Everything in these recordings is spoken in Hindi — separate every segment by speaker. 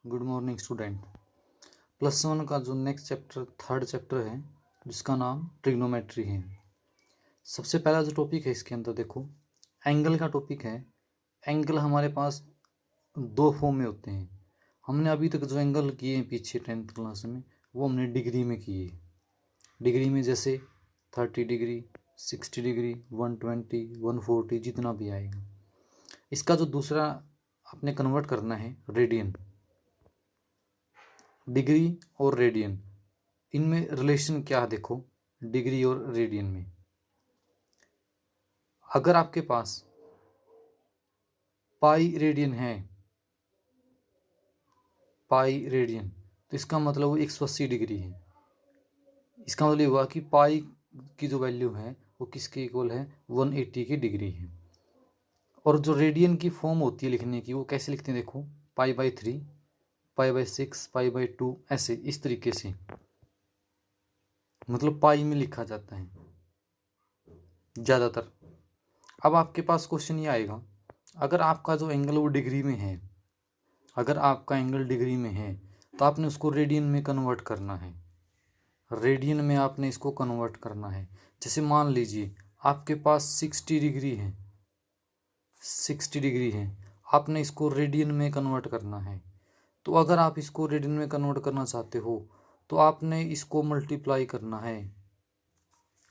Speaker 1: Good morning student. +1 का जो नेक्स्ट चैप्टर थर्ड चैप्टर है जिसका नाम ट्रिग्नोमेट्री है। सबसे पहला जो टॉपिक है इसके अंदर देखो एंगल का टॉपिक है। एंगल हमारे पास दो फॉर्म में होते हैं। हमने अभी तक जो एंगल किए हैं पीछे 10th क्लास में वो हमने डिग्री में किए। डिग्री में जैसे 30 डिग्री, 60 डिग्री, 120, 140 जितना भी आएगा। इसका जो दूसरा आपने कन्वर्ट करना है रेडियन। डिग्री और रेडियन इनमें रिलेशन क्या है देखो। डिग्री और रेडियन में अगर आपके पास पाई रेडियन है, पाई रेडियन, तो इसका मतलब वो 180 डिग्री है। इसका मतलब हुआ कि पाई की जो वैल्यू है वो किसके इक्वल है, 180 की डिग्री है। और जो रेडियन की फॉर्म होती है लिखने की वो कैसे लिखते हैं देखो, π/3, π/6, π/2 ऐसे इस तरीके से, मतलब पाई में लिखा जाता है ज़्यादातर। अब आपके पास क्वेश्चन ये आएगा, अगर आपका जो एंगल वो डिग्री में है, अगर आपका एंगल डिग्री में है तो आपने उसको रेडियन में कन्वर्ट करना है। रेडियन में आपने इसको कन्वर्ट करना है। जैसे मान लीजिए आपके पास 60 डिग्री है, 60 डिग्री है, आपने इसको रेडियन में कन्वर्ट करना है। तो अगर आप इसको रेडियन में कन्वर्ट करना चाहते हो तो आपने इसको मल्टीप्लाई करना है,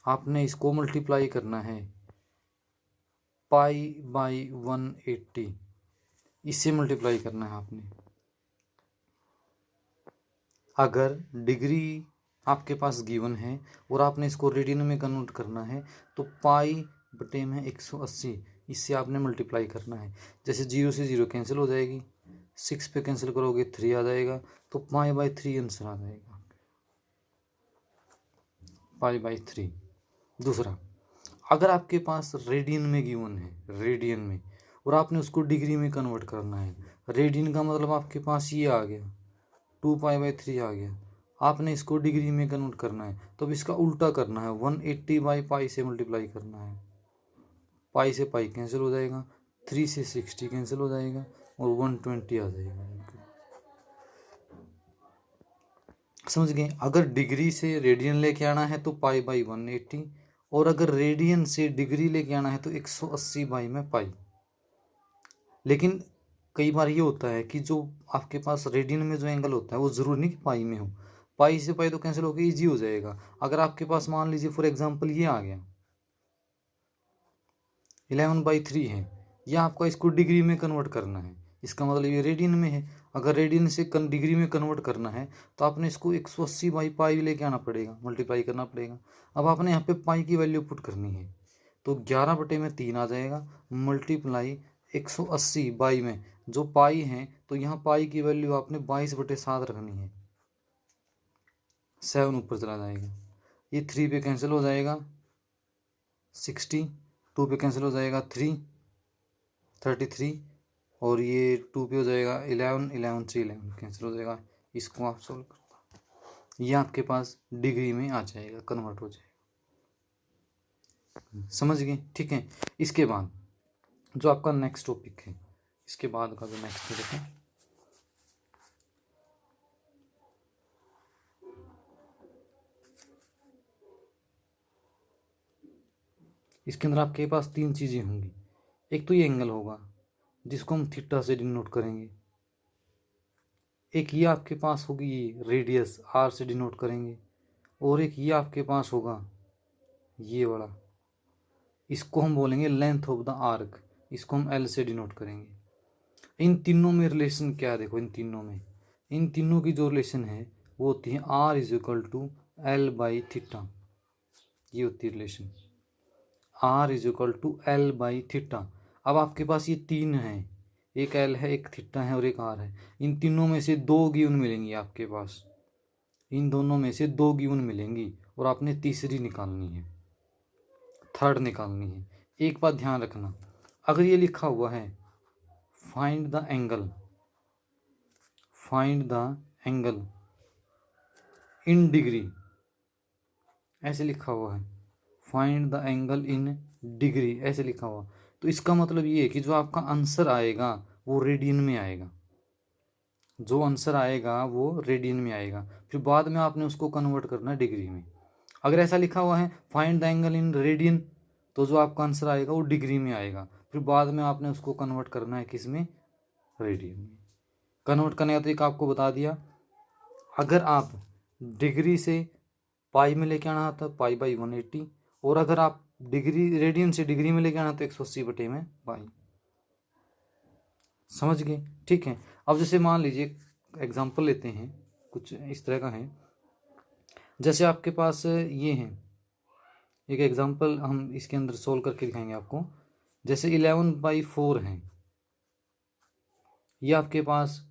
Speaker 1: आपने इसको मल्टीप्लाई करना है π/180, इससे मल्टीप्लाई करना है आपने। अगर डिग्री आपके पास गिवन है और आपने इसको रेडियन में कन्वर्ट करना है तो पाई में 180, इससे आपने मल्टीप्लाई करना है। जैसे 0 से 0 कैंसिल हो जाएगी, 6 पे कैंसिल करोगे 3 आ जाएगा, तो π/3 आंसर आ जाएगा, π/3। दूसरा, अगर आपके पास रेडियन में गिवन है, रेडियन में, और आपने उसको डिग्री में कन्वर्ट करना है। रेडियन का मतलब आपके पास ये आ गया 2π/3 आ गया। आपने इसको डिग्री में कन्वर्ट करना है तो अब इसका उल्टा करना है, 180/π से मल्टीप्लाई करना है। पाई से पाई कैंसिल हो जाएगा, 3 से 60 कैंसिल हो जाएगा और 120 आ जाएगा। समझ गए। अगर डिग्री से रेडियन लेके आना है तो π/180, और अगर रेडियन से डिग्री लेके आना है तो 180/π। लेकिन कई बार ये होता है कि जो आपके पास रेडियन में जो एंगल होता है वो ज़रूरी नहीं कि पाई में हो। पाई से पाई तो कैंसिल होकर ईजी हो जाएगा। अगर आपके पास मान लीजिए फॉर एग्जांपल ये आ गया 11/3 है, या आपका इसको डिग्री में कन्वर्ट करना है, इसका मतलब ये रेडियन में है। अगर रेडियन से डिग्री में कन्वर्ट करना है तो आपने इसको 180/π लेके आना पड़ेगा, मल्टीप्लाई करना पड़ेगा। अब आपने यहाँ पे पाई की वैल्यू पुट करनी है तो 11/3 आ जाएगा, मल्टीप्लाई 180 में जो पाई है, तो यहाँ पाई की वैल्यू आपने 22/7 रखनी है, 7 ऊपर चला जाएगा। ये 3 पे कैंसिल हो जाएगा 60, 2 पे कैंसिल हो जाएगा 3, 33, और ये 2 पे हो जाएगा 11, 11 से 11 कैंसिल हो जाएगा। इसको आप सोल्व करना, ये आपके पास डिग्री में आ जाएगा, कन्वर्ट हो जाएगा। समझ गए, ठीक है। इसके बाद जो आपका नेक्स्ट टॉपिक है, इसके बाद का जो नेक्स्ट टॉपिक है, इसके अंदर आपके पास 3 चीज़ें होंगी। एक तो ये एंगल होगा जिसको हम थीटा से डिनोट करेंगे। एक ये आपके पास होगी ये रेडियस आर से डिनोट करेंगे। और एक ये आपके पास होगा ये वाला, इसको हम बोलेंगे लेंथ ऑफ द आर्क, इसको हम एल से डिनोट करेंगे। इन तीनों में रिलेशन क्या है देखो, इन तीनों की जो रिलेशन है वो होती है R=L/θ। ये होती है रिलेशन R=L/θ। अब आपके पास ये 3 हैं, एक L है, एक थीटा है और एक R है। इन तीनों में से 2 गिवन मिलेंगी आपके पास, इन दोनों में से 2 गिवन मिलेंगी और आपने तीसरी निकालनी है, थर्ड निकालनी है। एक बात ध्यान रखना, अगर ये लिखा हुआ है find the angle, find the angle in degree, ऐसे लिखा हुआ है, find the angle in degree ऐसे लिखा हुआ, तो इसका मतलब ये है कि जो आपका आंसर आएगा वो रेडियन में आएगा। जो आंसर आएगा वो रेडियन में आएगा, फिर बाद में आपने उसको कन्वर्ट करना है डिग्री में। अगर ऐसा लिखा हुआ है find the angle in radian, तो जो आपका आंसर आएगा वो डिग्री में आएगा, फिर बाद में आपने उसको कन्वर्ट करना है किस में, रेडियन में। कन्वर्ट करने का तरीका आपको बता दिया। अगर आप डिग्री से पाई में लेके आना था पाई बाई 180, और अगर आप डिग्री रेडियन से डिग्री में लेके आना तो 180 बटे में पाई। समझ गए? ठीक है। अब जैसे मान लीजिए एग्जांपल लेते हैं, कुछ इस तरह का है, जैसे आपके पास ये है एक एग्जांपल, हम इसके अंदर सोल्व करके दिखाएंगे आपको। जैसे 11/4 है, ये आपके पास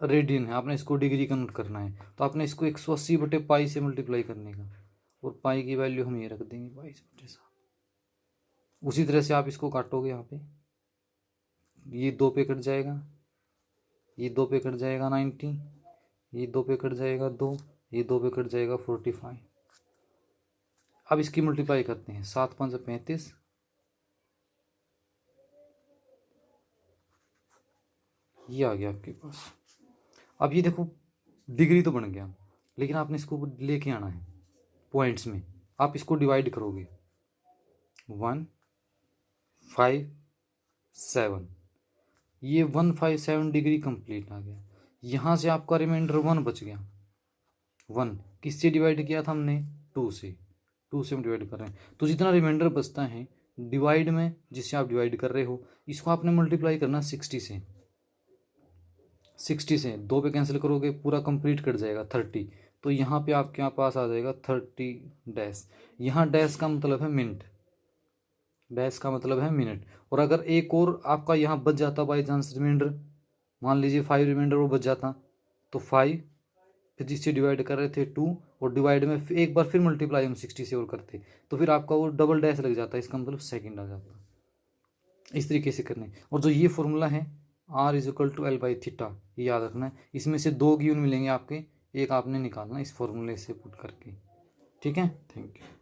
Speaker 1: रेडियन है, आपने इसको डिग्री कन्वर्ट करना है, तो आपने इसको 180 बटे पाई से मल्टीप्लाई करने का, और पाई की वैल्यू हम ये रख देंगे 22/7। उसी तरह से आप इसको काटोगे, यहाँ पे ये 2 पे कट जाएगा, ये 2 पे कट जाएगा 90, ये 2 पे कट जाएगा 2, ये 2 पे कट जाएगा 45। अब इसकी मल्टीप्लाई करते हैं, 7 5 35, ये आ गया आपके पास। अब ये देखो डिग्री तो बन गया, लेकिन आपने इसको लेके आना है पॉइंट्स में। आप इसको डिवाइड करोगे 1 5 7, ये 157 डिग्री कंप्लीट आ गया। यहाँ से आपका रिमाइंडर 1 बच गया। 1 किससे डिवाइड किया था हमने, 2 से, 2 से हम डिवाइड कर रहे हैं, तो जितना रिमाइंडर बचता है डिवाइड में जिससे आप डिवाइड कर रहे हो, इसको आपने मल्टीप्लाई करना 60 से। 60 से 2 पे कैंसिल करोगे पूरा कंप्लीट कट जाएगा 30, तो यहाँ पे आपके पास आ जाएगा 30 डैश। यहाँ डैश का मतलब है मिनट, डैश का मतलब है मिनट। और अगर एक और आपका यहाँ बच जाता बाई चांस रिमाइंडर, मान लीजिए 5 रिमाइंडर वो बच जाता, तो 5 फिर जिससे डिवाइड कर रहे थे 2, और डिवाइड में एक बार फिर मल्टीप्लाई हम 60 से और करते, तो फिर आपका वो डबल डैश लग जाता है, इसका मतलब सेकंड आ जाता। इस तरीके से करने। और जो ये फॉर्मूला है R=L/θ, ये याद रखना है। इसमें से 2 गिवन मिलेंगे आपके, एक आपने निकालना इस फॉर्मूले से पुट करके। ठीक है, थैंक यू।